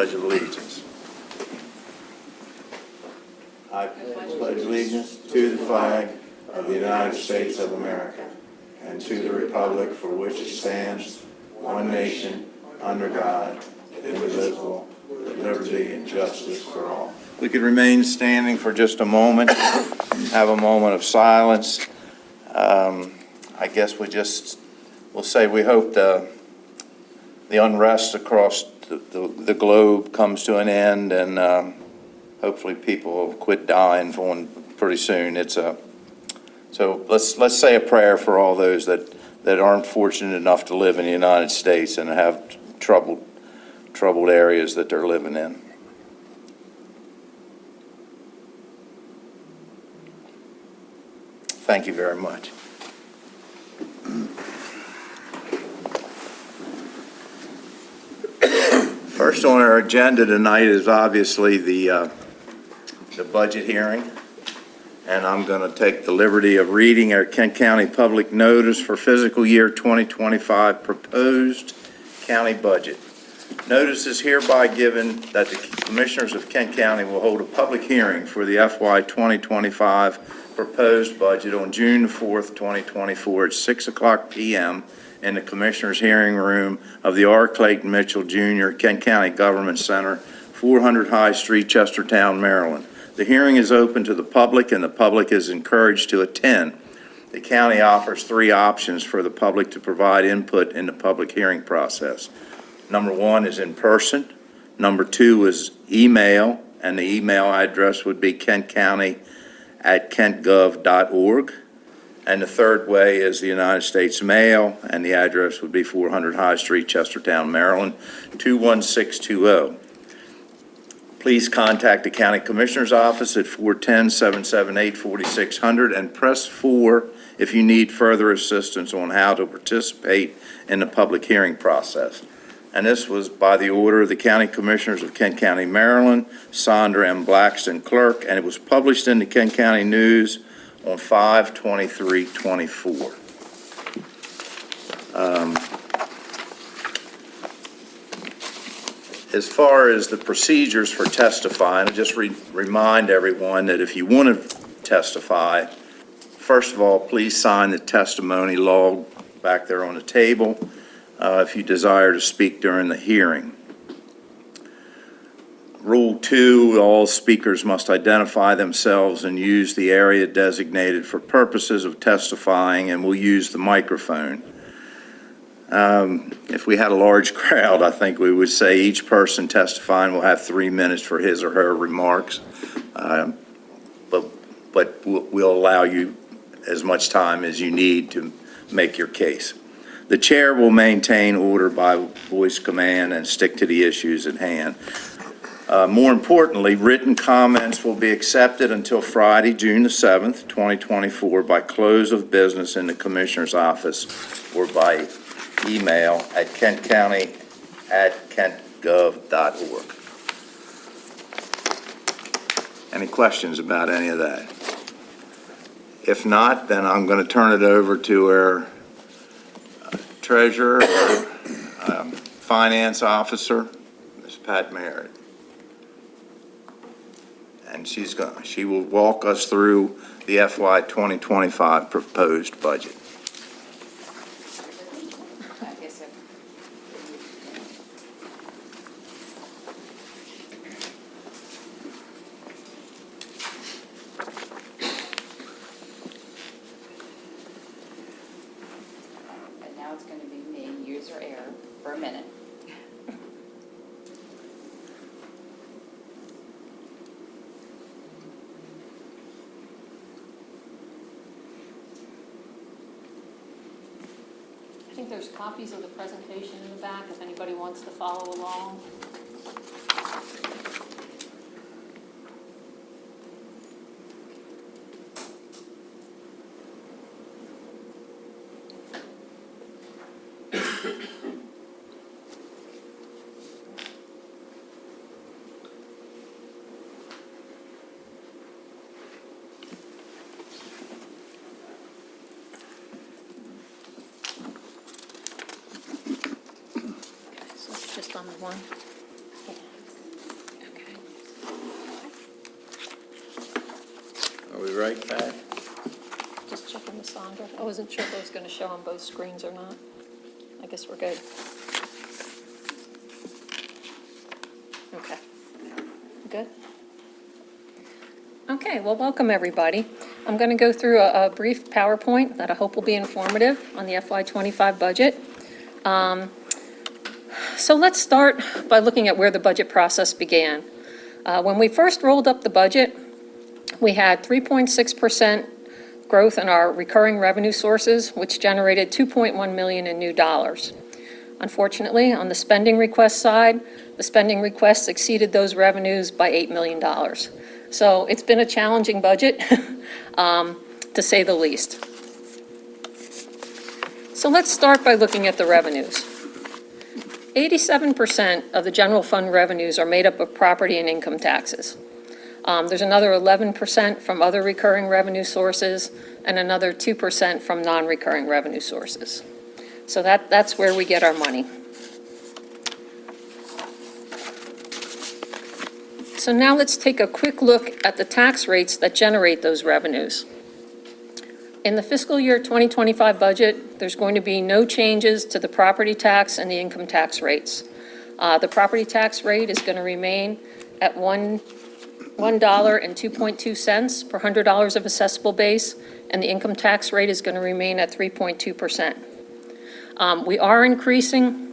Pledge of Allegiance. I pledge allegiance to the flag of the United States of America and to the republic for which it stands, one nation, under God, indivisible, with liberty and justice for all. We could remain standing for just a moment, have a moment of silence. I guess we'll say we hope the unrest across the globe comes to an end, and hopefully people will quit dying pretty soon. So let's say a prayer for all those that aren't fortunate enough to live in the United States and have troubled areas that they're living in. Thank you very much. First on our agenda tonight is obviously the budget hearing, and I'm going to take the liberty of reading our Kent County Public Notice for fiscal year 2025 proposed county budget. Notice is hereby given that the Commissioners of Kent County will hold a public hearing for the FY 2025 proposed budget on June 4th, 2024 at 6:00 p.m. in the Commissioners' hearing room of the R. Clayton Mitchell Jr. Kent County Government Center, 400 High Street, Chestertown, Maryland. The hearing is open to the public, and the public is encouraged to attend. The county offers 3 options for the public to provide input in the public hearing process. Number 1 is in person. Number 2 is email, and the email address would be kentcounty@kentgov.org. And the third way is the United States Mail, and the address would be 400 High Street, Chestertown, Maryland, 21620. Please contact the County Commissioner's Office at 410-778-4600 and press 4 if you need further assistance on how to participate in the public hearing process. And this was by the order of the County Commissioners of Kent County, Maryland, Sandra M. Blackston, Clerk, and it was published in the Kent County News on 5/23/24. As far as the procedures for testifying, I just remind everyone that if you want to testify, first of all, please sign the testimony log back there on the table if you desire to speak during the hearing. Rule 2, all speakers must identify themselves and use the area designated for purposes of testifying, and will use the microphone. If we had a large crowd, I think we would say each person testifying will have 3 minutes for his or her remarks, but we'll allow you as much time as you need to make your case. The chair will maintain order by voice command and stick to the issues at hand. More importantly, written comments will be accepted until Friday, June the 7th, 2024, by close of business in the Commissioner's office or by email at kentcounty@kentgov.org. Any questions about any of that? If not, then I'm going to turn it over to our treasurer, finance officer, Ms. Pat Merritt. And she will walk us through the FY 2025 proposed budget. And now it's going to be me, user error, for a minute. I think there's copies of the presentation in the back if anybody wants to follow along. So it's just on the one. Yeah. right, Pat? Just checking with Sandra. I wasn't sure if I was going to show on both screens or not. I guess we're good. Okay. Good? Okay, well, welcome, everybody. I'm going to go through a brief PowerPoint that I hope will be informative on the FY25 budget. So let's start by looking at where the budget process began. When we first rolled up the budget, we had 3.6% growth in our recurring revenue sources, which generated $2.1 million in new dollars. Unfortunately, on the spending request side, the spending requests exceeded those revenues by $8 million. So it's been a challenging budget, to say the least. So let's start by looking at the revenues. 87% of the general fund revenues are made up of property and income taxes. There's another 11% from other recurring revenue sources and another 2% from non-recurring revenue sources. So that's where we get our money. So now let's take a quick look at the tax rates that generate those revenues. In the fiscal year 2025 budget, there's going to be no changes to the property tax and the income tax rates. The property tax rate is going to remain at $1.02 per $100 of assessable base, and the income tax rate is going to remain at 3.2%. We are increasing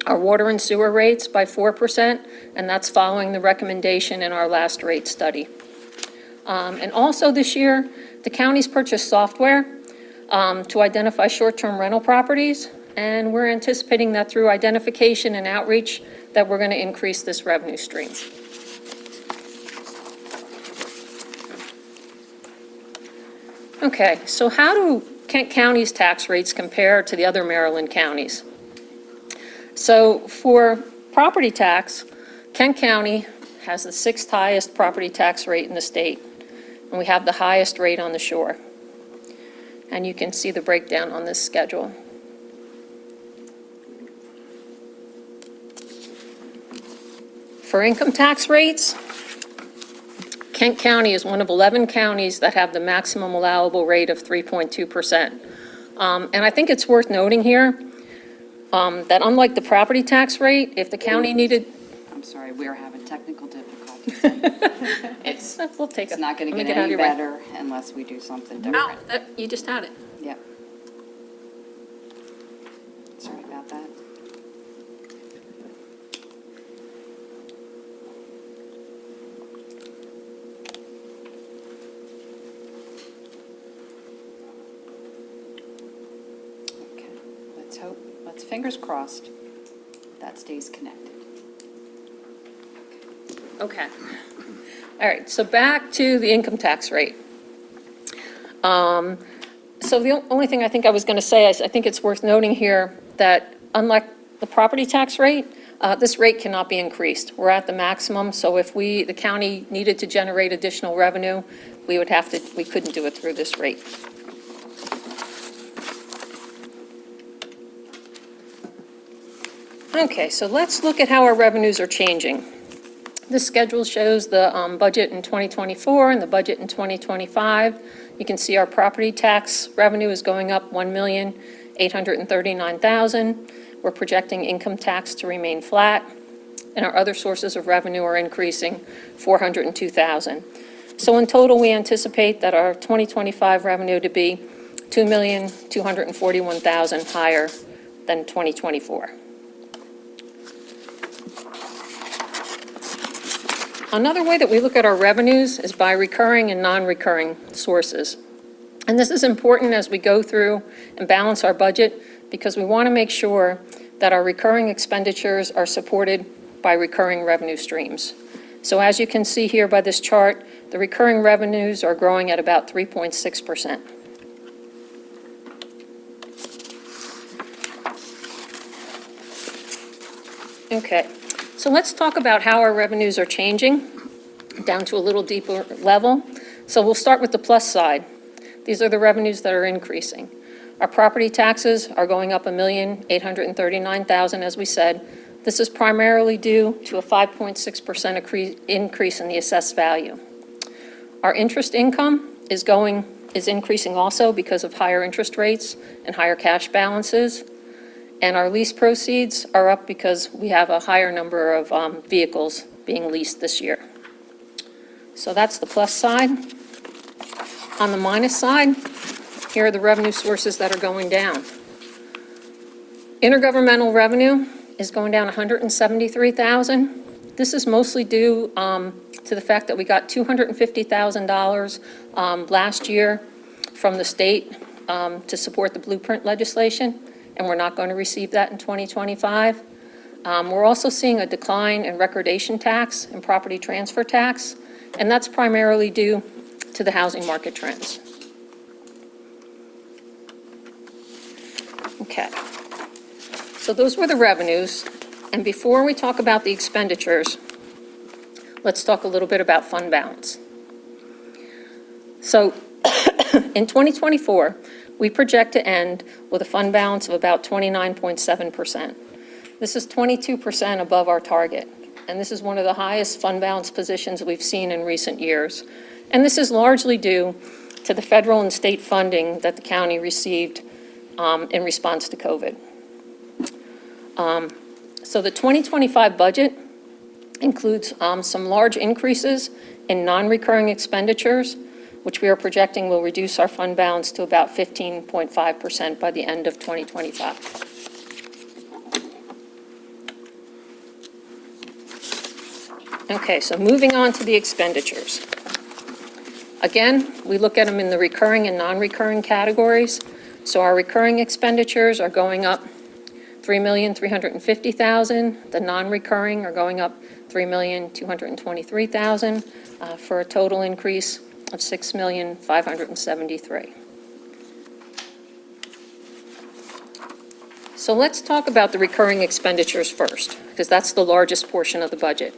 our water and sewer rates by 4%, and that's following the recommendation in our last rate study. And also this year, the counties purchased software to identify short-term rental properties, and we're anticipating that through identification and outreach that we're going to increase this revenue stream. Okay, so how do Kent County's tax rates compare to the other Maryland counties? So for property tax, Kent County has the 6th highest property tax rate in the state, and we have the highest rate on the shore. And you can see the breakdown on this schedule. For income tax rates, Kent County is one of 11 counties that have the maximum allowable rate of 3.2%. And I think it's worth noting here that unlike the property tax rate, if the county needed... I'm sorry, we're having technical difficulties. We'll take It's it. not going to Let me get out of any your way. better unless we do something different. You just had it. Yep. Sorry about that. Okay, let's hope, fingers crossed, that stays connected. Okay. All right, so back to the income tax rate. So the only thing I think I was going to say is I think it's worth noting here that unlike the property tax rate, this rate cannot be increased. We're at the maximum, so if the county needed to generate additional revenue, we couldn't do it through this rate. Okay, so let's look at how our revenues are changing. This schedule shows the budget in 2024 and the budget in 2025. You can see our property tax revenue is going up $1,839,000. We're projecting income tax to remain flat, and our other sources of revenue are increasing $402,000. So in total, we anticipate that our 2025 revenue to be $2,241,000 higher than 2024. Another way that we look at our revenues is by recurring and non-recurring sources. And this is important as we go through and balance our budget because we want to make sure that our recurring expenditures are supported by recurring revenue streams. So as you can see here by this chart, the recurring revenues are growing at about 3.6%. Okay. So let's talk about how our revenues are changing down to a little deeper level. So we'll start with the plus side. These are the revenues that are increasing. Our property taxes are going up $1,839,000, as we said. This is primarily due to a 5.6% increase in the assessed value. Our interest income is increasing also because of higher interest rates and higher cash balances. And our lease proceeds are up because we have a higher number of vehicles being leased this year. So that's the plus side. On the minus side, here are the revenue sources that are going down. Intergovernmental revenue is going down $173,000. This is mostly due to the fact that we got $250,000 last year from the state to support the blueprint legislation, and we're not going to receive that in 2025. We're also seeing a decline in recordation tax and property transfer tax, and that's primarily due to the housing market trends. Okay, so those were the revenues, and before we talk about the expenditures, let's talk a little bit about fund balance. So in 2024, we project to end with a fund balance of about 29.7%. This is 22% above our target, and this is one of the highest fund balance positions we've seen in recent years. And this is largely due to the federal and state funding that the county received in response to COVID. So the 2025 budget includes some large increases in non-recurring expenditures, which we are projecting will reduce our fund balance to about 15.5% by the end of 2025. Okay, so moving on to the expenditures. Again, we look at them in the recurring and non-recurring categories. So our recurring expenditures are going up $3,350,000. The non-recurring are going up $3,223,000 for a total increase of $6,573,000. So let's talk about the recurring expenditures first, because that's the largest portion of the budget.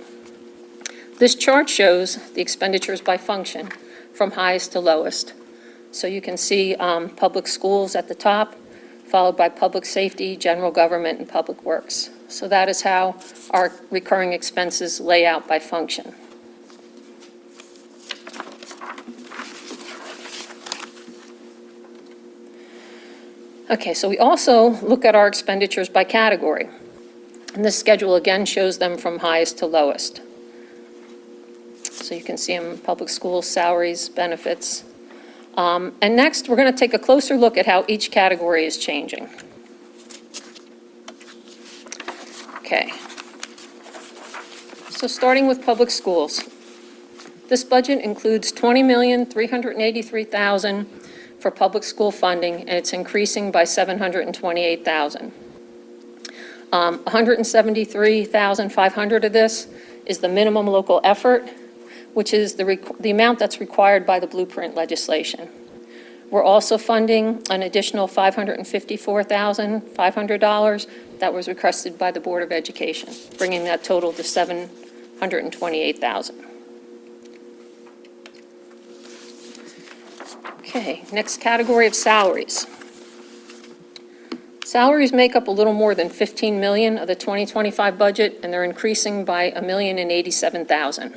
This chart shows the expenditures by function from highest to lowest. So you can see public schools at the top, followed by public safety, general government, and public works. So that is how our recurring expenses lay out by function. Okay, so we also look at our expenditures by category. And this schedule again shows them from highest to lowest. So you can see them, public schools, salaries, benefits. And next, we're going to take a closer look at how each category is changing. Okay. So starting with public schools. This budget includes $20,383,000 for public school funding, and it's increasing by $728,000. $173,500 of this is the minimum local effort, which is the amount that's required by the blueprint legislation. We're also funding an additional $554,500 that was requested by the Board of Education, bringing that total to $728,000. Okay, next category of salaries. Salaries make up a little more than $15 million of the 2025 budget, and they're increasing by $1,087,000.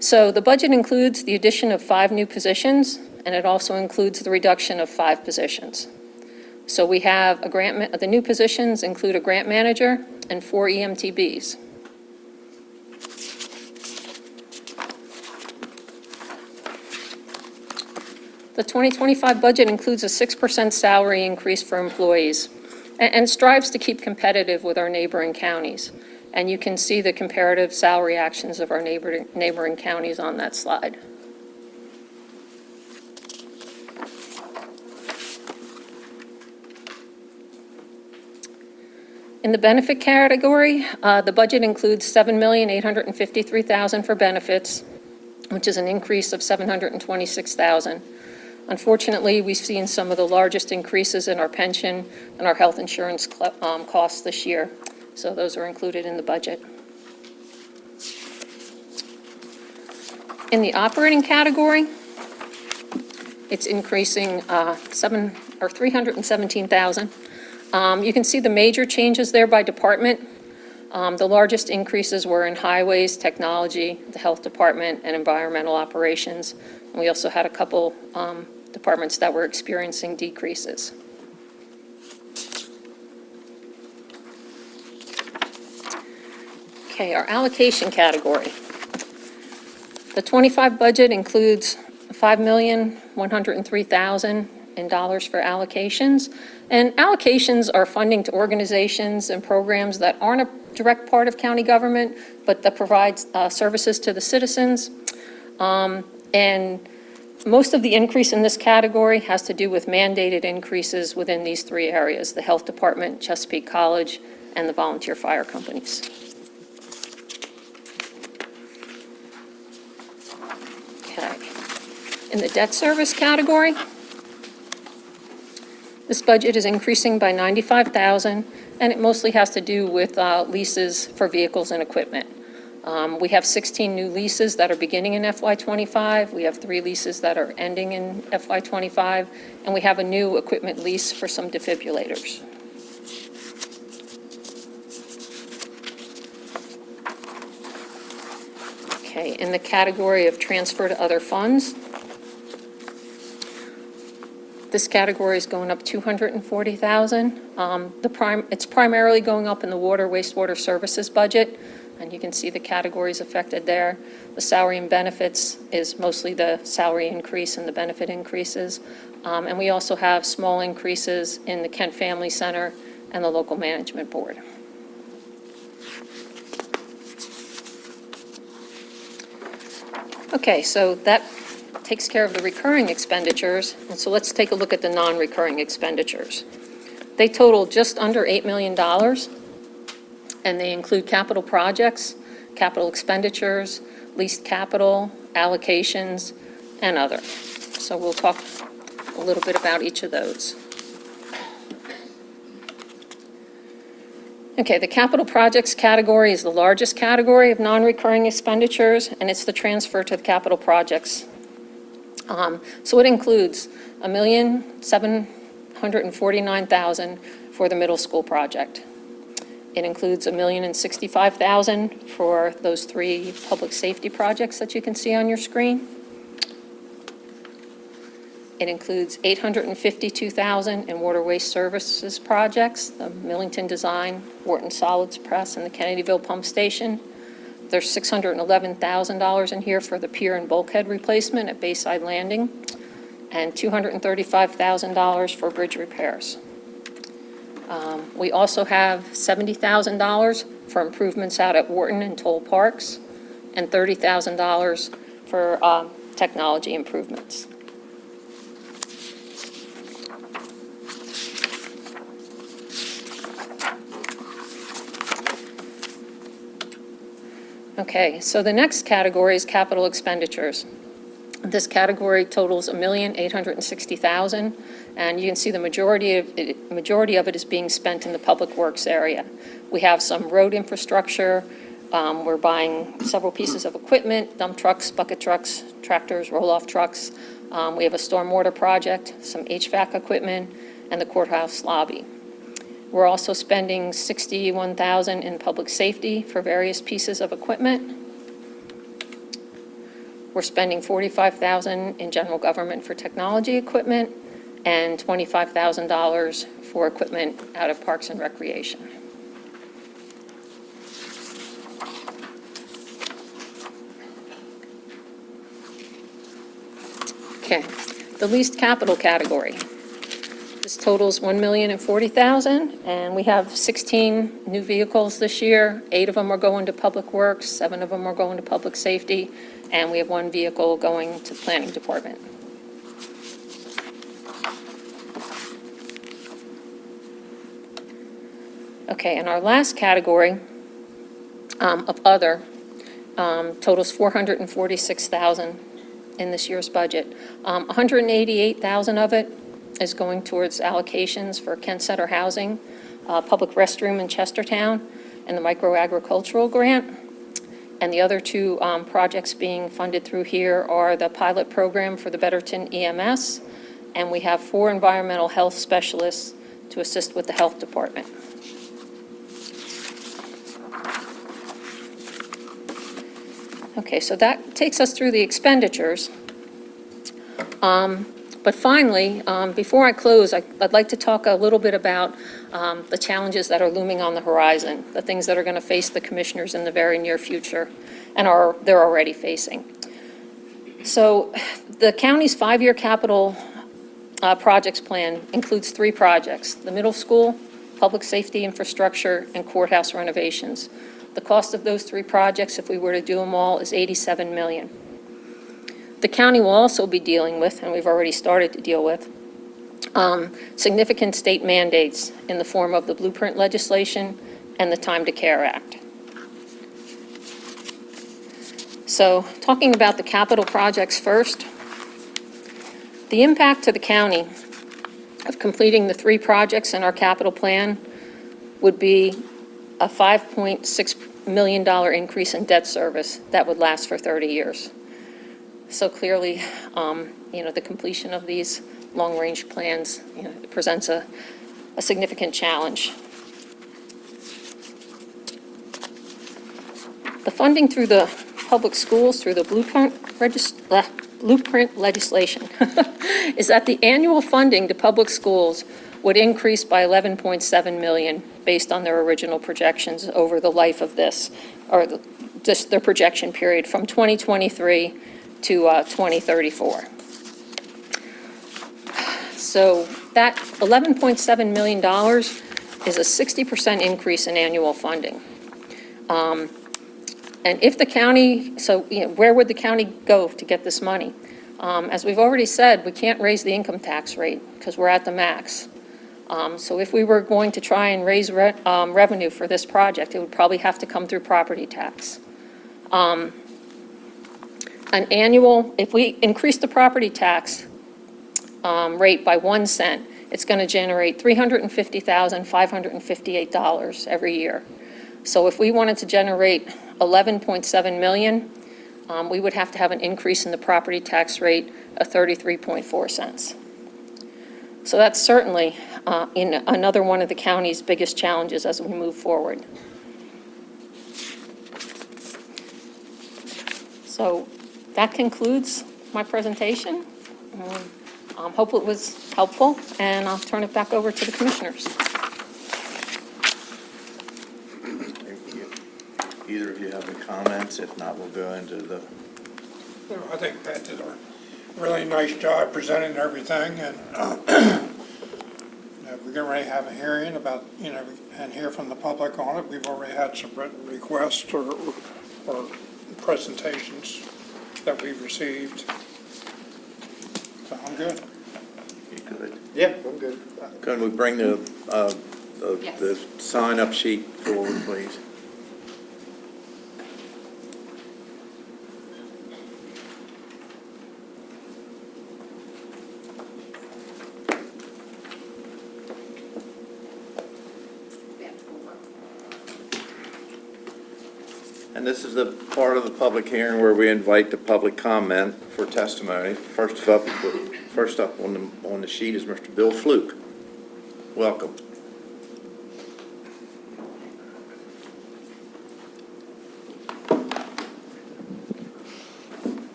So the budget includes the addition of 5 new positions, and it also includes the reduction of 5 positions. So we have the new positions include a grant manager and 4 EMTBs. The 2025 budget includes a 6% salary increase for employees and strives to keep competitive with our neighboring counties. And you can see the comparative salary actions of our neighboring counties on that slide. In the benefit category, the budget includes $7,853,000 for benefits, which is an increase of $726,000. Unfortunately, we've seen some of the largest increases in our pension and our health insurance costs this year. So those are included in the budget. In the operating category, it's increasing $317,000. You can see the major changes there by department. The largest increases were in highways, technology, the health department, and environmental operations. We also had a couple departments that were experiencing decreases. Okay, our allocation category. The 25 budget includes $5,103,000 in dollars for allocations. And allocations are funding to organizations and programs that aren't a direct part of county government, but that provide services to the citizens. And most of the increase in this category has to do with mandated increases within these three areas: the Health Department, Chesapeake College, and the volunteer fire companies. Okay. In the debt service category, this budget is increasing by $95,000, and it mostly has to do with leases for vehicles and equipment. We have 16 new leases that are beginning in FY25. We have 3 leases that are ending in FY25, and we have a new equipment lease for some defibrillators. Okay, in the category of transfer to other funds, this category is going up $240,000. It's primarily going up in the water wastewater services budget, and you can see the categories affected there. The salary and benefits is mostly the salary increase and the benefit increases. And we also have small increases in the Kent Family Center and the local management board. Okay, so that takes care of the recurring expenditures, and so let's take a look at the non-recurring expenditures. They total just under $8 million, and they include capital projects, capital expenditures, leased capital, allocations, and other. So we'll talk a little bit about each of those. Okay, the capital projects category is the largest category of non-recurring expenditures, and it's the transfer to the capital projects. So it includes $1,749,000 for the middle school project. It includes $1,065,000 for those 3 public safety projects that you can see on your screen. It includes $852,000 in water waste services projects, the Millington Design, Wharton Solids Press, and the Kennedyville Pump Station. There's $611,000 in here for the pier and bulkhead replacement at Bayside Landing, and $235,000 for bridge repairs. We also have $70,000 for improvements out at Wharton and Toll Parks, and $30,000 for technology improvements. Okay, so the next category is capital expenditures. This category totals $1,860,000, and you can see the majority of it is being spent in the public works area. We have some road infrastructure. We're buying several pieces of equipment: dump trucks, bucket trucks, tractors, roll-off trucks. We have a stormwater project, some HVAC equipment, and the courthouse lobby. We're also spending $61,000 in public safety for various pieces of equipment. We're spending $45,000 in general government for technology equipment, and $25,000 for equipment out of Parks and Recreation. Okay, the leased capital category. This totals $1,040,000, and we have 16 new vehicles this year. 8 of them are going to Public Works, 7 of them are going to Public Safety, and we have 1 vehicle going to the Planning Department. Okay, and our last category of other totals $446,000 in this year's budget. $188,000 of it is going towards allocations for Kent Center Housing, public restroom in Chestertown, and the microagricultural grant. And the other 2 projects being funded through here are the pilot program for the Betterton EMS, and we have 4 environmental health specialists to assist with the health department. Okay, so that takes us through the expenditures. But finally, before I close, I'd like to talk a little bit about the challenges that are looming on the horizon, the things that are going to face the commissioners in the very near future, and they're already facing. So the county's 5-year capital projects plan includes 3 projects: the middle school, public safety infrastructure, and courthouse renovations. The cost of those 3 projects, if we were to do them all, is $87 million. The county will also be dealing with, and we've already started to deal with, significant state mandates in the form of the blueprint legislation and the Time to Care Act. So, talking about the capital projects first, the impact to the county of completing the 3 projects in our capital plan would be a $5.6 million increase in debt service that would last for 30 years. So clearly, the completion of these long-range plans, it presents a significant challenge. The funding through the public schools, through the blueprint legislation, is that the annual funding to public schools would increase by $11.7 million based on their original projections over the life of this, or just their projection period from 2023 to 2034. So that $11.7 million is a 60% increase in annual funding. And if the county, where would the county go to get this money? As we've already said, we can't raise the income tax rate because we're at the max. So if we were going to try and raise revenue for this project, it would probably have to come through property tax. If we increase the property tax rate by 1 cent, it's going to generate $350,558 every year. So if we wanted to generate $11.7 million, we would have to have an increase in the property tax rate of 33.4 cents. So that's certainly another one of the county's biggest challenges as we move forward. So that concludes my presentation. Hope it was helpful, and I'll turn it back over to the commissioners. Thank you. Either of you have any comments? If not, we'll go into the... I think Pat did a really nice job presenting everything, and we're getting ready to have a hearing about, and hear from the public on it. We've already had some written requests or presentations that we've received. So I'm good. You good? Yeah, I'm good. Can we bring the Yes. sign-up sheet forward, please? And this is the part of the public hearing where we invite the public comment for testimony. First up on the sheet is Mr. Bill Fluke. Welcome.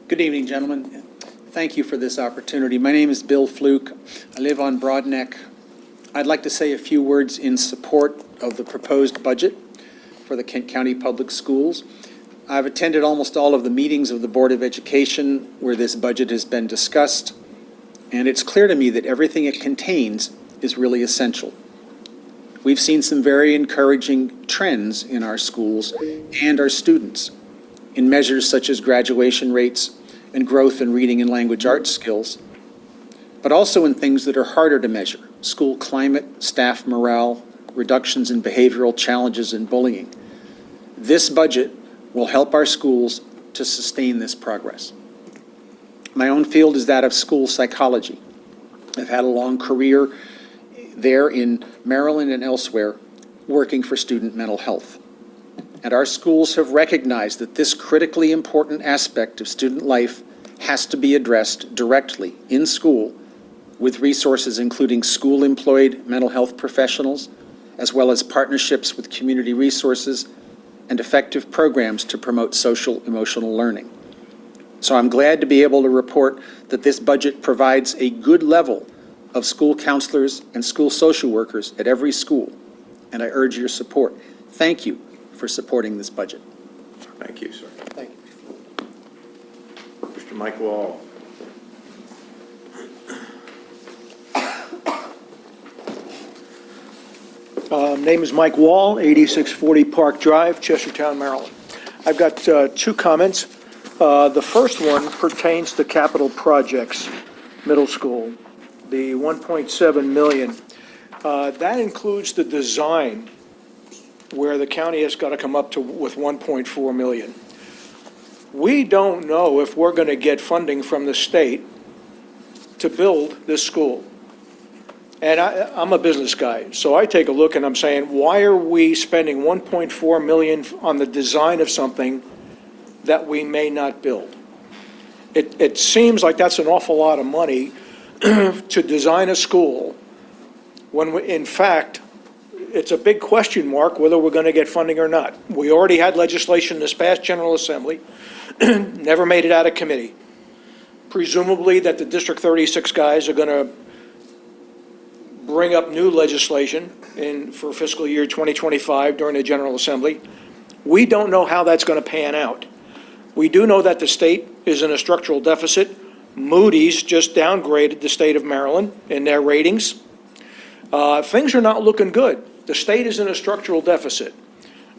Good evening, gentlemen. Thank you for this opportunity. My name is Bill Fluke. I live on Broadneck. I'd like to say a few words in support of the proposed budget for the Kent County Public Schools. I've attended almost all of the meetings of the Board of Education where this budget has been discussed, and it's clear to me that everything it contains is really essential. We've seen some very encouraging trends in our schools and our students in measures such as graduation rates and growth in reading and language arts skills, but also in things that are harder to measure: school climate, staff morale, reductions in behavioral challenges and bullying. This budget will help our schools to sustain this progress. My own field is that of school psychology. I've had a long career there in Maryland and elsewhere working for student mental health. And our schools have recognized that this critically important aspect of student life has to be addressed directly in school with resources including school-employed mental health professionals, as well as partnerships with community resources and effective programs to promote social emotional learning. So I'm glad to be able to report that this budget provides a good level of school counselors and school social workers at every school, and I urge your support. Thank you for supporting this budget. Thank you, sir. Thank you. Mr. Mike Wall. Name is Mike Wall, 8640 Park Drive, Chestertown, Maryland. I've got two comments. The first one pertains to capital projects, middle school, the 1.7 million. That includes the design where the county has got to come up with 1.4 million. We don't know if we're going to get funding from the state to build this school. And I'm a business guy, so I take a look and I'm saying, why are we spending 1.4 million on the design of something that we may not build? It seems like that's an awful lot of money to design a school when, in fact, it's a big question mark whether we're going to get funding or not. We already had legislation this past General Assembly, never made it out of committee. Presumably that the District 36 guys are going to bring up new legislation for fiscal year 2025 during the General Assembly. We don't know how that's going to pan out. We do know that the state is in a structural deficit. Moody's just downgraded the state of Maryland in their ratings. Things are not looking good. The state is in a structural deficit.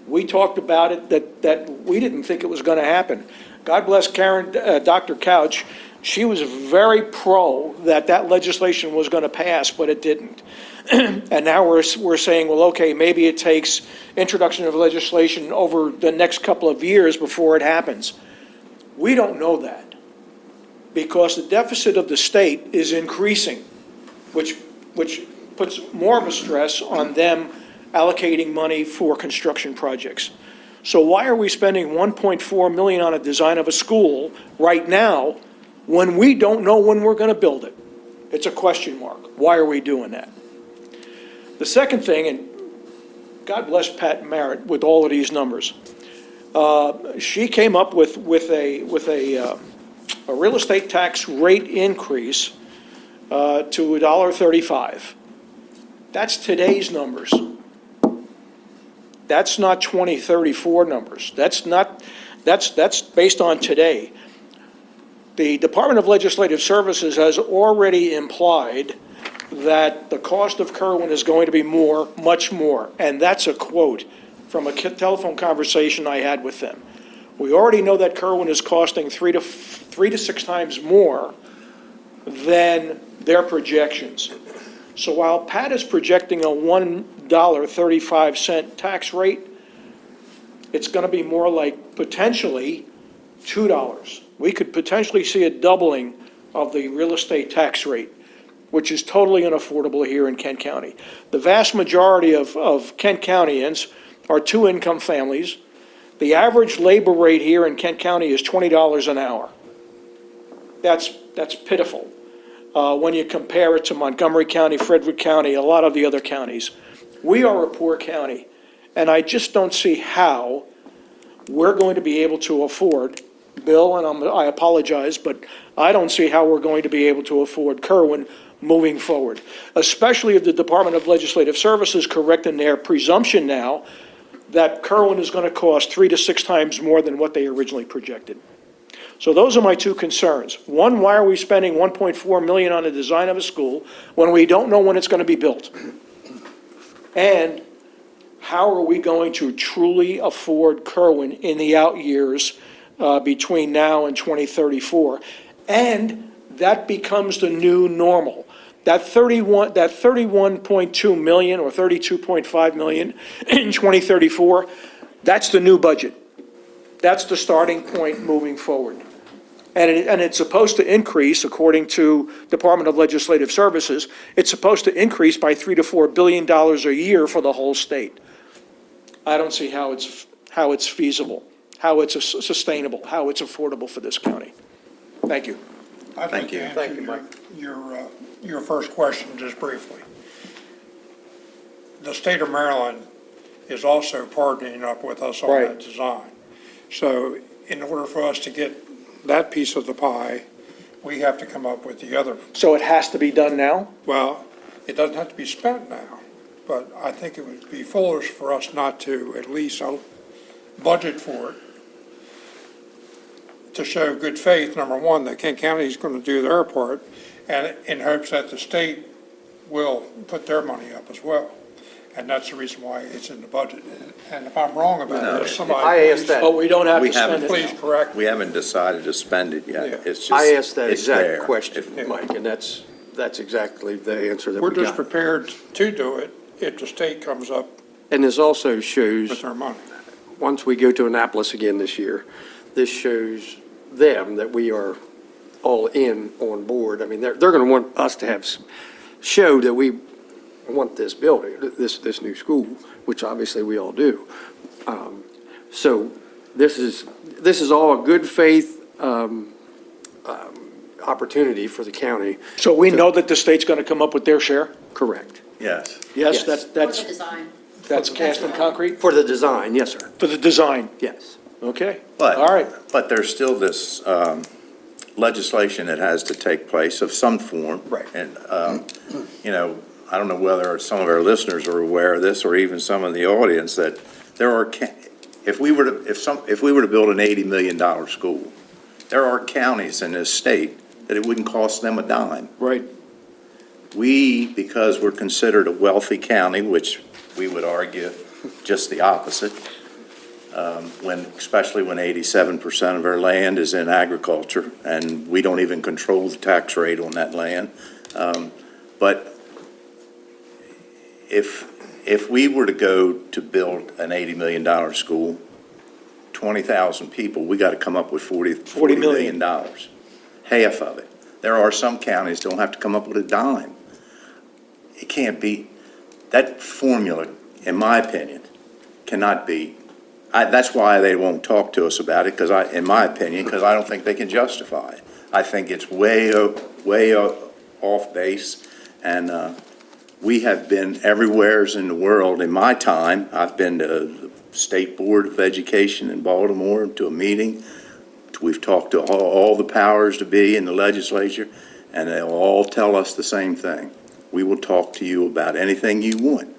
We talked about it, that we didn't think it was going to happen. God bless Karen, Dr. Couch. She was very pro that legislation was going to pass, but it didn't. And now we're saying, well, okay, maybe it takes introduction of legislation over the next couple of years before it happens. We don't know that because the deficit of the state is increasing, which puts more of a stress on them allocating money for construction projects. So why are we spending 1.4 million on a design of a school right now when we don't know when we're going to build it? It's a question mark. Why are we doing that? The second thing, and God bless Pat Merritt with all of these numbers, she came up with a real estate tax rate increase to $1.35. That's today's numbers. That's not 2034 numbers. That's based on today. The Department of Legislative Services has already implied that the cost of Kerwin is going to be more, much more, and that's a quote from a telephone conversation I had with them. We already know that Kerwin is costing three to 6 times more than their projections. So while Pat is projecting a $1.35 tax rate, it's going to be more like potentially $2. We could potentially see a doubling of the real estate tax rate, which is totally unaffordable here in Kent County. The vast majority of Kent Countyans are two-income families. The average labor rate here in Kent County is $20 an hour. That's pitiful when you compare it to Montgomery County, Frederick County, a lot of the other counties. We are a poor county, and I just don't see how we're going to be able to afford, Bill, and I apologize, but I don't see how we're going to be able to afford Kerwin moving forward, especially if the Department of Legislative Services correct in their presumption now that Kerwin is going to cost 3 to 6 times more than what they originally projected. So those are my two concerns. One, why are we spending 1.4 million on the design of a school when we don't know when it's going to be built? And how are we going to truly afford Kerwin in the out years between now and 2034? And that becomes the new normal. That 31.2 million or 32.5 million in 2034, that's the new budget. That's the starting point moving forward. And it's supposed to increase, according to Department of Legislative Services, it's supposed to increase by $3 to $4 billion a year for the whole state. I don't see how it's feasible, how it's sustainable, how it's affordable for this county. Thank you. I'd like to answer your first question just briefly. The state of Maryland is also partnering up with us on Right. that design. So in order for us to get that piece of the pie, we have to come up with the other. So it has to be done now? Well, it doesn't have to be spent now, but I think it would be foolish for us not to at least budget for it to show good faith, number one, that Kent County is going to do their part, and in hopes that the state will put their money up as well. And that's the reason why it's in the budget. And if I'm wrong about this, somebody. I asked that. But we don't have We to spend haven't- it Please now. correct. We haven't decided to spend it yet. Yeah. It's just, I asked that it's there. exact question, Yeah. Mike, and that's exactly the answer that We're we just got. prepared to do it if the state comes up And this also shows, with their money. once we go to Annapolis again this year, this shows them that we are all in on board. I mean, they're going to want us to have, show that we want this building, this new school, which obviously we all do. So this is all a good faith opportunity for the county. So we know that the state's going to come up with their share? Correct. Yes. Yes, Yes. that's design. cast in concrete? For the design, yes, sir. For the design? Yes. Okay. But, All right. but there's still this legislation that has to take place of some form. Right. And, you know, I don't know whether some of our listeners are aware of this, or even some of the audience, that there are, if we were to build an $80 million school, there are counties in this state that it wouldn't cost them a dime. Right. We, because we're considered a wealthy county, which we would argue just the opposite, especially when 87% of our land is in agriculture, and we don't even control the tax rate on that land. But if we were to go to build an $80 million school, 20,000 people, we got to come up with $40 million. Half of it. There are some counties don't have to come up with a dime. It can't be, that formula, in my opinion, cannot be, that's why they won't talk to us about it, in my opinion, because I don't think they can justify it. I think it's way off base, and we have been everywheres in the world. In my time, I've been to the State Board of Education in Baltimore, to a meeting. We've talked to all the powers to be in the legislature, and they'll all tell us the same thing. We will talk to you about anything you want,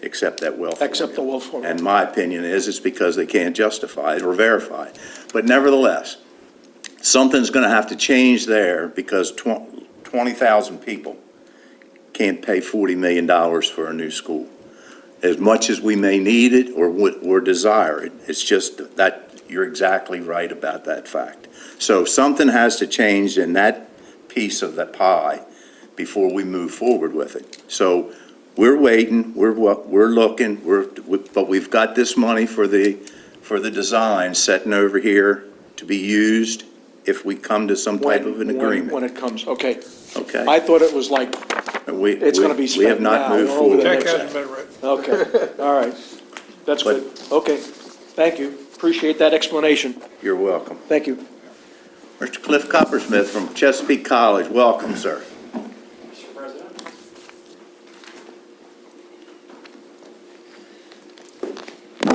except that wealth formula. Except the wealth formula. And my opinion is it's because they can't justify it or verify it. But nevertheless, something's going to have to change there, because 20,000 people can't pay $40 million for a new school. As much as we may need it or desire it, it's just that you're exactly right about that fact. So something has to change in that piece of the pie before we move forward with it. So we're waiting, we're looking, but we've got this money for the design sitting over here to be used if we come to some type of an agreement. When it comes, okay. Okay? I thought it was like, it's gonna be We have spent not now, moved over forward. the Check next- hasn't been written. okay, all right. That's But- good. Okay, thank you. Appreciate that explanation. You're welcome. Thank you. Mr. Cliff Coppersmith from Chesapeake College, welcome, sir. Mr. President.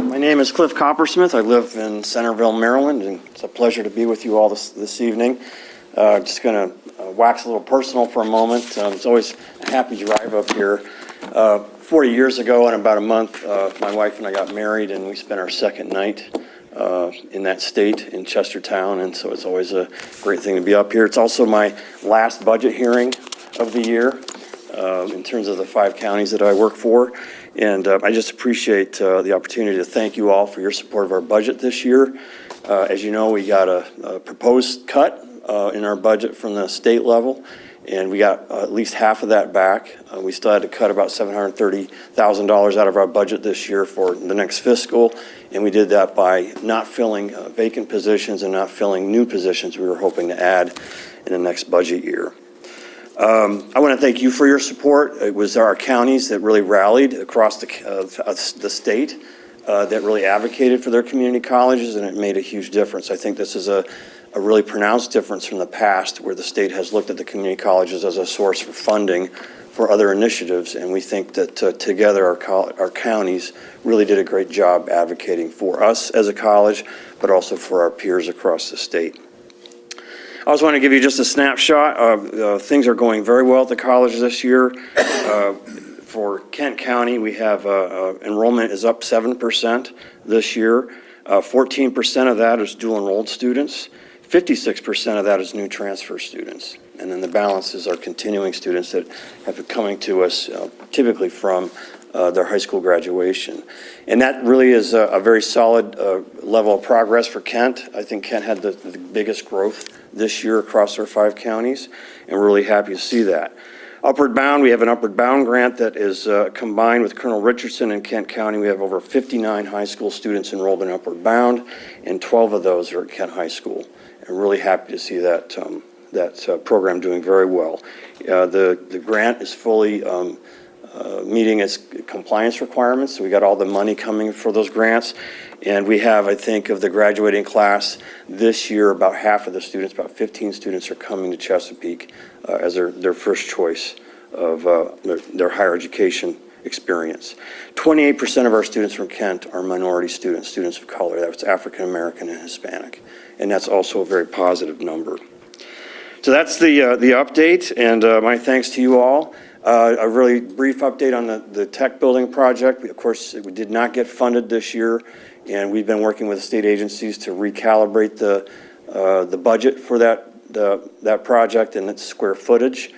My name is Cliff Coppersmith. I live in Centerville, Maryland, and it's a pleasure to be with you all this evening. Just going to wax a little personal for a moment. It's always a happy drive up here. 40 years ago, in about a month, my wife and I got married, and we spent our second night in that state, in Chestertown, and so it's always a great thing to be up here. It's also my last budget hearing of the year in terms of the 5 counties that I work for, and I just appreciate the opportunity to thank you all for your support of our budget this year. As you know, we got a proposed cut in our budget from the state level, and we got at least half of that back. We still had to cut about $730,000 out of our budget this year for the next fiscal, and we did that by not filling vacant positions and not filling new positions we were hoping to add in the next budget year. I want to thank you for your support. It was our counties that really rallied across the state that really advocated for their community colleges, and it made a huge difference. I think this is a a really pronounced difference from the past, where the state has looked at the community colleges as a source for funding for other initiatives, and we think that together our counties really did a great job advocating for us as a college, but also for our peers across the state. I also want to give you just a snapshot of things are going very well at the college this year. For Kent County, we have enrollment is up 7% this year. 14% of that is dual enrolled students. 56% of that is new transfer students. And then the balances are continuing students that have been coming to us typically from their high school graduation. And that really is a very solid level of progress for Kent. I think Kent had the biggest growth this year across our 5 counties, and we're really happy to see that. Upward Bound, we have an Upward Bound grant that is combined with Colonel Richardson in Kent County. We have over 59 high school students enrolled in Upward Bound, and 12 of those are at Kent High School. And really happy to see that program doing very well. The grant is fully meeting its compliance requirements, so we got all the money coming for those grants. And we have, I think, of the graduating class this year, about half of the students, about 15 students, are coming to Chesapeake as their first choice of their higher education experience. 28% of our students from Kent are minority students, students of color. That's African American and Hispanic, and that's also a very positive number. So that's the update, and my thanks to you all. A really brief update on the tech building project. Of course, we did not get funded this year, and we've been working with state agencies to recalibrate the budget for that project and its square footage.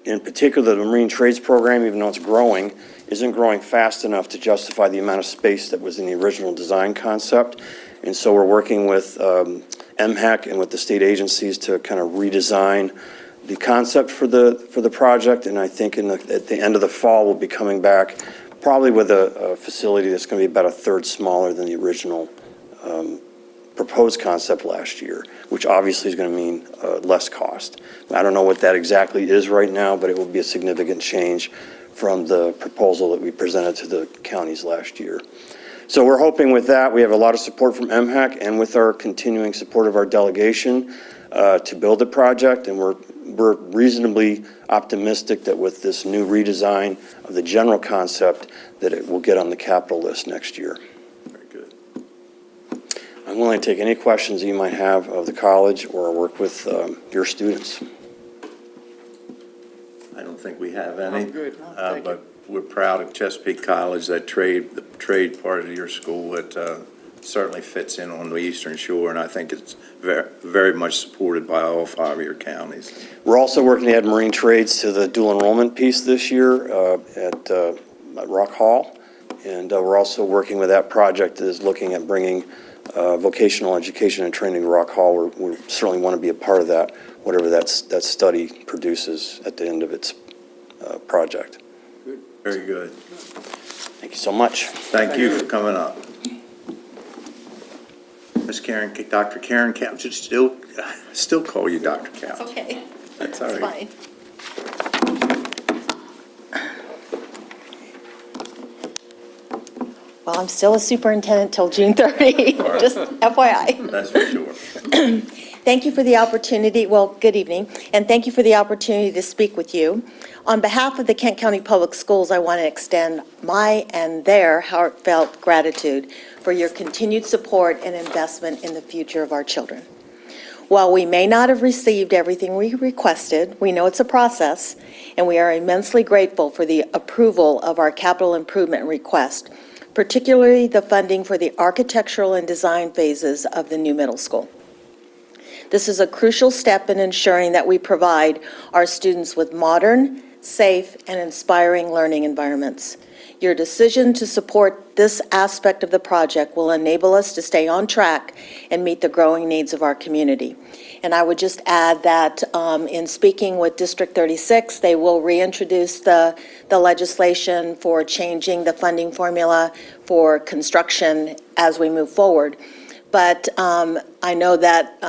In particular, the Marine Trades Program, even though it's growing, isn't growing fast enough to justify the amount of space that was in the original design concept. And so we're working with MHEC and with the state agencies to kind of redesign the concept for the project, and I think at the end of the fall, we'll be coming back probably with a facility that's going to be about a third smaller than the original proposed concept last year, which obviously is going to mean less cost. I don't know what that exactly is right now, but it will be a significant change from the proposal that we presented to the counties last year. So we're hoping with that, we have a lot of support from MHEC and with our continuing support of our delegation to build the project, and we're reasonably optimistic that with this new redesign of the general concept that it will get on the capital list next year. Very good. I'm willing to take any questions that you might have of the college or work with your students. I don't think we have any. I'm good. Thank you. But we're proud of Chesapeake College, the trade part of your school. It certainly fits in on the Eastern Shore, and I think it's very, very much supported by all 5 of your counties. We're also working to add marine trades to the dual enrollment piece this year at Rock Hall, and we're also working with that project that is looking at bringing vocational education and training to Rock Hall. We certainly want to be a part of that, whatever that study produces at the end of its project. Very good. Thank you so much. Thank you for coming up. Ms. Karen, Dr. Karen Couch, still call you Dr. Couch. It's okay. That's all It's right. fine. Well, I'm still a superintendent till June 30, just FYI. That's for sure. Thank you for the opportunity, well, good evening, and thank you for the opportunity to speak with you. On behalf of the Kent County Public Schools, I want to extend my and their heartfelt gratitude for your continued support and investment in the future of our children. While we may not have received everything we requested, we know it's a process, and we are immensely grateful for the approval of our capital improvement request, particularly the funding for the architectural and design phases of the new middle school. This is a crucial step in ensuring that we provide our students with modern, safe, and inspiring learning environments. Your decision to support this aspect of the project will enable us to stay on track and meet the growing needs of our community. And I would just add that in speaking with District 36, they will reintroduce the legislation for changing the funding formula for construction as we move forward. But I know that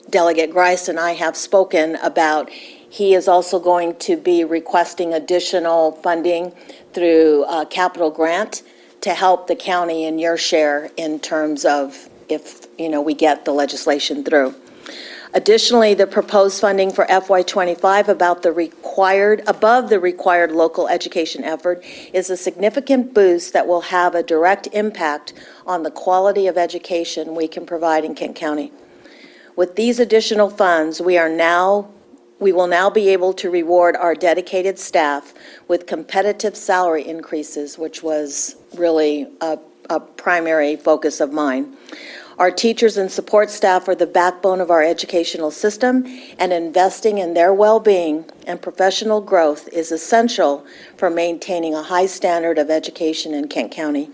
Delegate Grice and I have spoken about he is also going to be requesting additional funding through a capital grant to help the county in your share in terms of we get the legislation through. Additionally, the proposed funding for FY25 above the required local education effort is a significant boost that will have a direct impact on the quality of education we can provide in Kent County. With these additional funds, we will now be able to reward our dedicated staff with competitive salary increases, which was really a primary focus of mine. Our teachers and support staff are the backbone of our educational system, and investing in their well-being and professional growth is essential for maintaining a high standard of education in Kent County.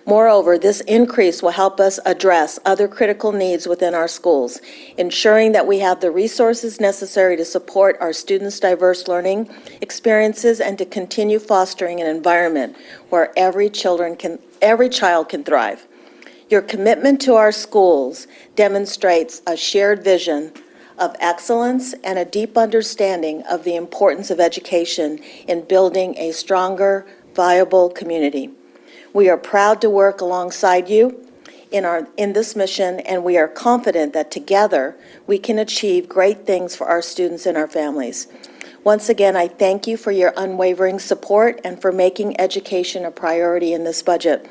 Moreover, this increase will help us address other critical needs within our schools, ensuring that we have the resources necessary to support our students' diverse learning experiences and to continue fostering an environment where every child can thrive. Your commitment to our schools demonstrates a shared vision of excellence and a deep understanding of the importance of education in building a stronger, viable community. We are proud to work alongside you in this mission, and we are confident that together we can achieve great things for our students and our families. Once again, I thank you for your unwavering support and for making education a priority in this budget.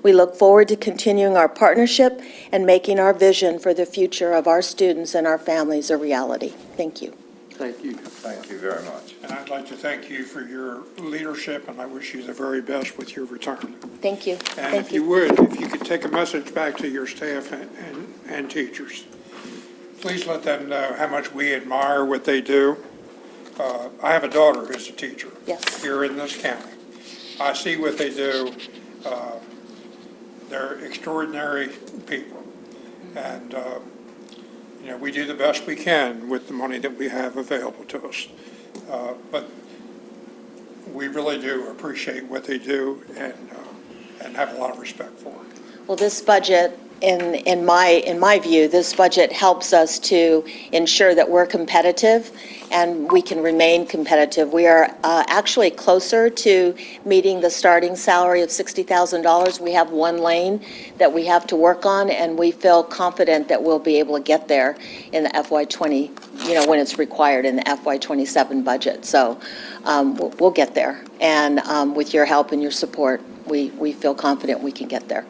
We look forward to continuing our partnership and making our vision for the future of our students and our families a reality. Thank you. Thank you. Thank you very much. And I'd like to thank you for your leadership, and I wish you the very best with your return. Thank you. And Thank if you would, if you could take a message back to your staff and teachers, please let them know how much we admire what they do. I have a daughter who's a teacher. Yes. Here in this county. I see what they do. They're extraordinary people. And, we do the best we can with the money that we have available to us. But we really do appreciate what they do and have a lot of respect for them. Well, this budget, in my view, this budget helps us to ensure that we're competitive and we can remain competitive. We are actually closer to meeting the starting salary of $60,000. We have one lane that we have to work on, and we feel confident that we'll be able to get there in the FY20, when it's required in the FY27 budget. So we'll get there. And with your help and your support, we feel confident we can get there.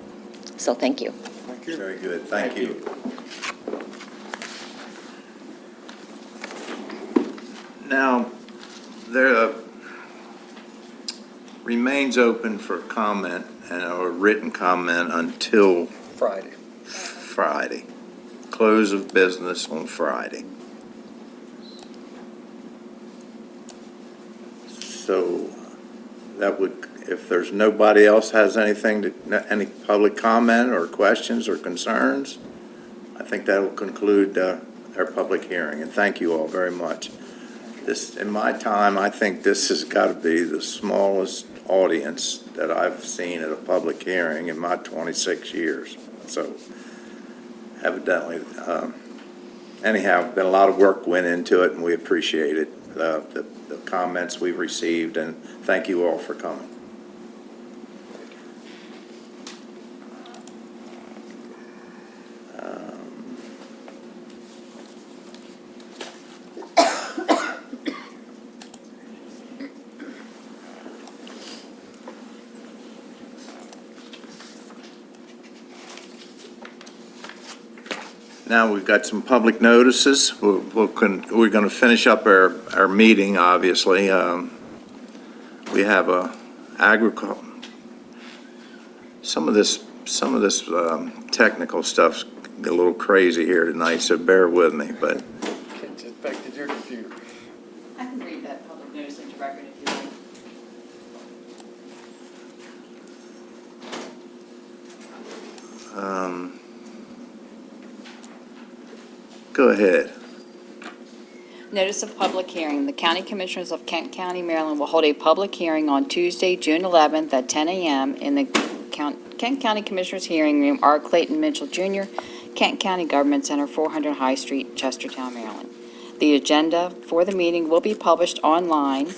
So thank you. Thank you. Very good, thank you. Now, there remains open for comment and a written comment until Friday. Close of business on Friday. So that would, if there's nobody else has anything any public comment or questions or concerns, I think that will conclude our public hearing, and thank you all very much. This, in my time, I think this has got to be the smallest audience that I've seen at a public hearing in my 26 years. So evidently, anyhow, been a lot of work went into it, and we appreciate it, the comments we've received, and thank you all for coming. Now we've got some public notices. We're going to finish up our meeting, obviously. We have some of this technical stuff's a little crazy here tonight, so bear with me, but It's affected your computer. I can read that public notice into record if you like. go ahead. Notice of public hearing. The County Commissioners of Kent County, Maryland will hold a public hearing on Tuesday, June 11th at 10 a.m. in the Kent County Commissioners Hearing Room, R. Clayton Mitchell Jr., Kent County Government Center, 400 High Street, Chestertown, Maryland. The agenda for the meeting will be published online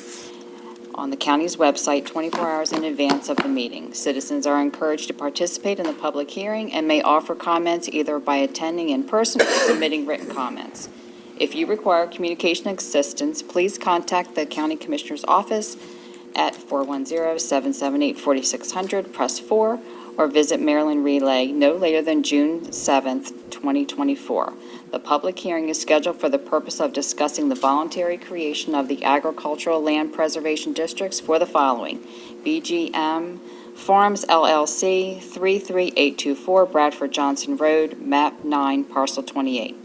on the county's website 24 hours in advance of the meeting. Citizens are encouraged to participate in the public hearing and may offer comments either by attending in person or submitting written comments. If you require communication assistance, please contact the County Commissioner's Office at 410-778-4600, press 4, or visit Maryland Relay no later than June 7th, 2024. The public hearing is scheduled for the purpose of discussing the voluntary creation of the agricultural land preservation districts for the following: BGM Farms LLC, 33824 Bradford Johnson Road, map 9, parcel 28.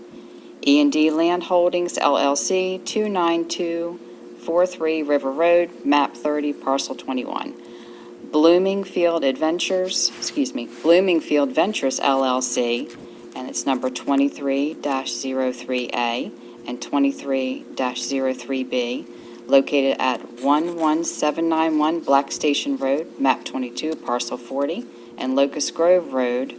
E&D Land Holdings LLC, 29243 River Road, map 30, parcel 21. Bloomingfield Ventures LLC, and it's number 23-03A and 23-03B, located at 11791 Black Station Road, map 22, parcel 40, and Locust Grove Road,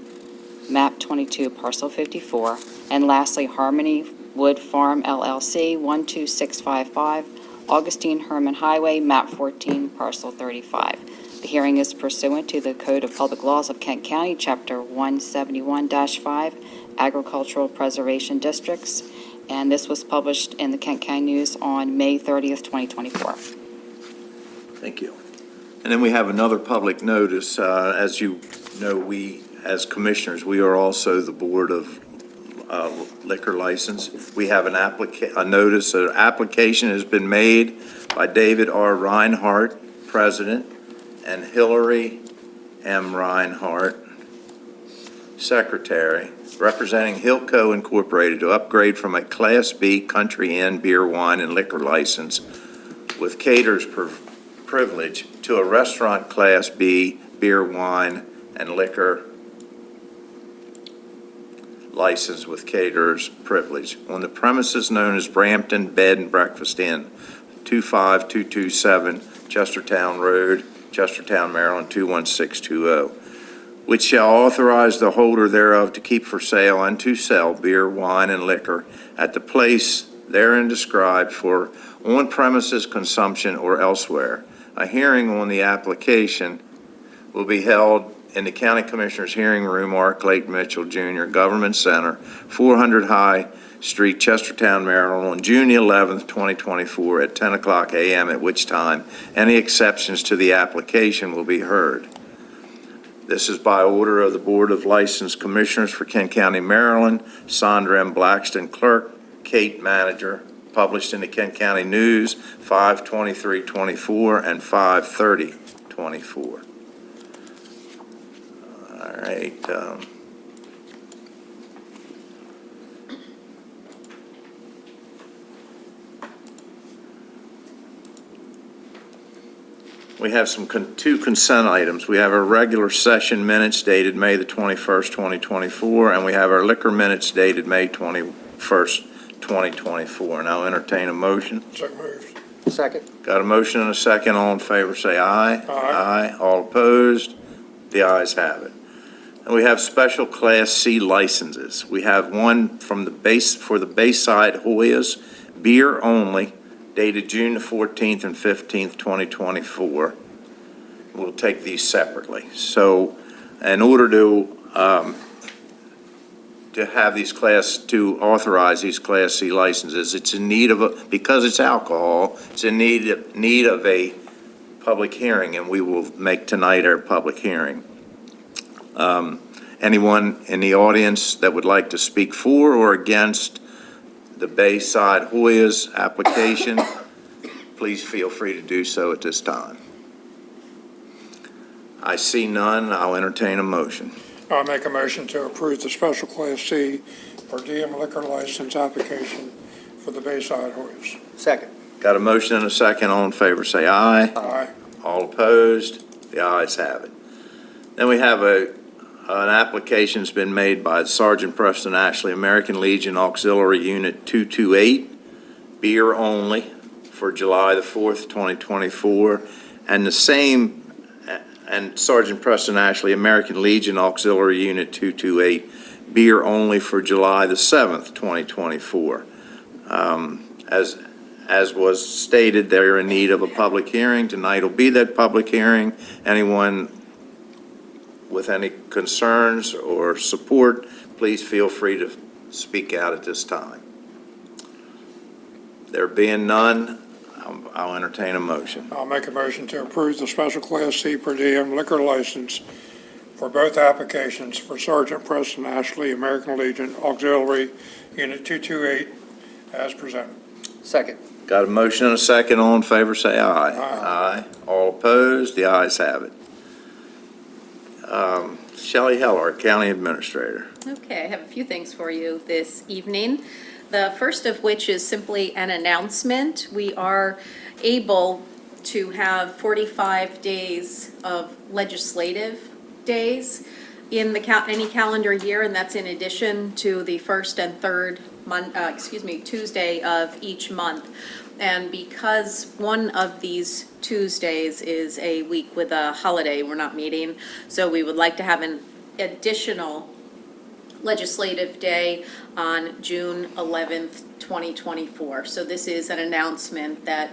map 22, parcel 54. And lastly, Harmony Wood Farm LLC, 12655 Augustine Herman Highway, map 14, parcel 35. The hearing is pursuant to the Code of Public Laws of Kent County, Chapter 171-5, Agricultural Preservation Districts, and this was published in the Kent County News on May 30th, 2024. Thank you. And then we have another public notice. As you know, we, as commissioners, we are also the Board of Liquor License. We have a notice, an application has been made by David R. Reinhardt, President, and Hillary M. Reinhardt, Secretary, representing Hillco Incorporated, to upgrade from a Class B Country Inn beer, wine, and liquor license with caterer's privilege to a restaurant Class B beer, wine, and liquor license with caterer's privilege on the premises known as Brampton Bed and Breakfast Inn, 25227 Chestertown Road, Chestertown, Maryland, 21620, which shall authorize the holder thereof to keep for sale and to sell beer, wine, and liquor at the place therein described for on-premises consumption or elsewhere. A hearing on the application will be held in the County Commissioners Hearing Room, R. Clayton Mitchell Jr., Government Center, 400 High Street, Chestertown, Maryland, on June 11th, 2024, at 10 o'clock a.m., at which time any exceptions to the application will be heard. This is by order of the Board of Licensed Commissioners for Kent County, Maryland, Sandra M. Blackston, Clerk, Kate, Manager, published in the Kent County News, 5/23/24 and 5/30/24. All right. We have two consent items. We have our regular session minutes dated May the 21st, 2024, and we have our liquor minutes dated May 21st, 2024. And I'll entertain a motion. So moved. Second. Got a motion and a second. All in favor, say aye. Aye. All opposed? The ayes have it. And we have special Class C licenses. We have one from the Bayside Hoyas, beer only, dated June the 14th and 15th, 2024. We'll take these separately. So in order to have these authorize these Class C licenses, it's in need of because it's alcohol, it's in need of a public hearing, and we will make tonight our public hearing. Anyone in the audience that would like to speak for or against the Bayside Hoyas application, please feel free to do so at this time. I see none. I'll entertain a motion. I'll make a motion to approve the special Class C per diem liquor license application for the Bayside Hoyas. Second. Got a motion and a second. All in favor, say aye. Aye. All opposed? The ayes have it. Then we have an application's been made by Sergeant Preston Ashley, American Legion Auxiliary Unit 228, beer only, for July the 4th, 2024, and Sergeant Preston Ashley, American Legion Auxiliary Unit 228, beer only, for July the 7th, 2024. as was stated, they're in need of a public hearing. Tonight will be that public hearing. Anyone with any concerns or support, please feel free to speak out at this time. There being none, I'll entertain a motion. I'll make a motion to approve the special class C per diem liquor license for both applications for Sergeant Preston Ashley, American Legion Auxiliary, Unit 228, as presented. Second. Got a motion and a second. All in favor, say aye. Aye. All opposed? The ayes have it. Shelley Heller, County Administrator. Okay, I have a few things for you this evening. The first of which is simply an announcement. We are able to have 45 days of legislative days in any calendar year, and that's in addition to the first and third Tuesday of each month. And because one of these Tuesdays is a week with a holiday, we're not meeting, so we would like to have an additional legislative day on June 11th, 2024. So this is an announcement that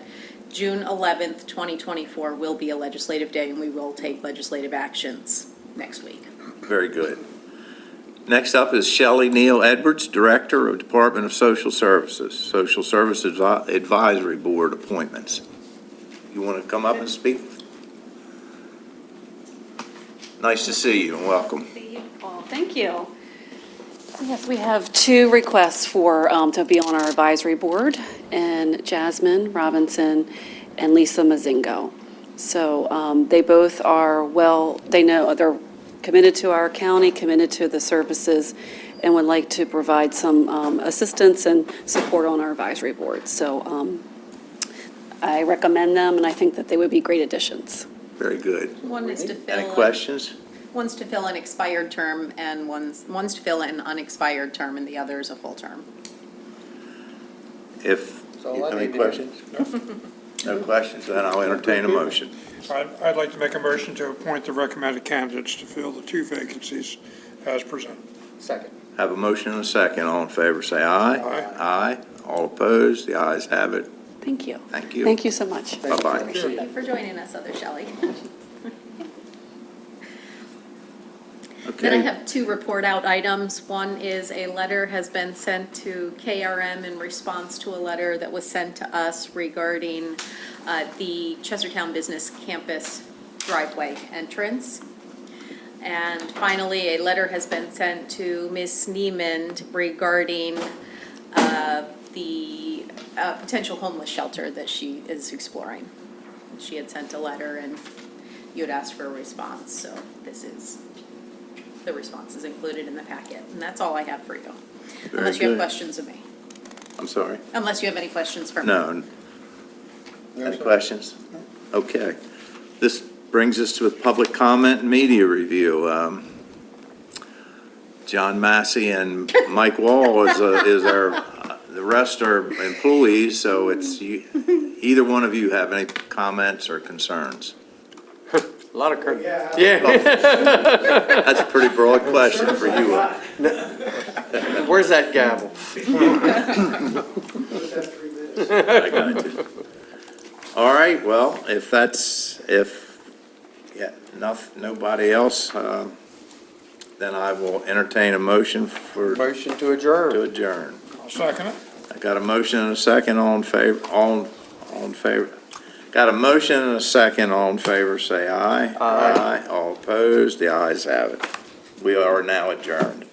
June 11th, 2024 will be a legislative day, and we will take legislative actions next week. Very good. Next up is Shelley Neal Edwards, Director of Department of Social Services, Social Services Advisory Board appointments. You want to come up and speak? Nice to see you and welcome. Well, thank you. Yes, we have two requests for, to be on our advisory board, and Jasmine Robinson and Lisa Mazingo. So they both are they know, they're committed to our county, committed to the services, and would like to provide some assistance and support on our advisory board. So I recommend them, and I think that they would be great additions. Very good. One is to fill. Any questions? One's to fill an expired term, and one's to fill an unexpired term, and the other is a full term. If all you I have any need to know. questions? No questions, then I'll entertain a motion. I'd like to make a motion to appoint the recommended candidates to fill the two vacancies as presented. Second. Have a motion and a second. All in favor, say aye. Aye. Aye. All opposed? The ayes have it. Thank you. Thank you. Thank you so much. Bye-bye. Thank you for joining us, Other Shelley. Then I Okay. have two report out items. One is a letter has been sent to KRM in response to a letter that was sent to us regarding the Chestertown Business Campus driveway entrance. And finally, a letter has been sent to Ms. Niemand regarding the potential homeless shelter that she is exploring. She had sent a letter and you had asked for a response, so the response is included in the packet, and that's all I have for you. Very Unless you have good. questions of me. I'm sorry. Unless you have any questions for me. No. Any questions? Okay. This brings us to a public comment and media review. John Massey and Mike Wall is the rest are employees, so it's either one of you have any comments or concerns? A lot of yeah. That's a pretty broad question for you. Where's that gavel? I got you. All right, well, if nobody else, then I will entertain a motion Motion to to adjourn. adjourn. I'll second it. I got a motion and a second, all in favor, all in favor. Got a motion and a second, all in favor, say aye. Aye. All opposed, the ayes have it. We are now adjourned.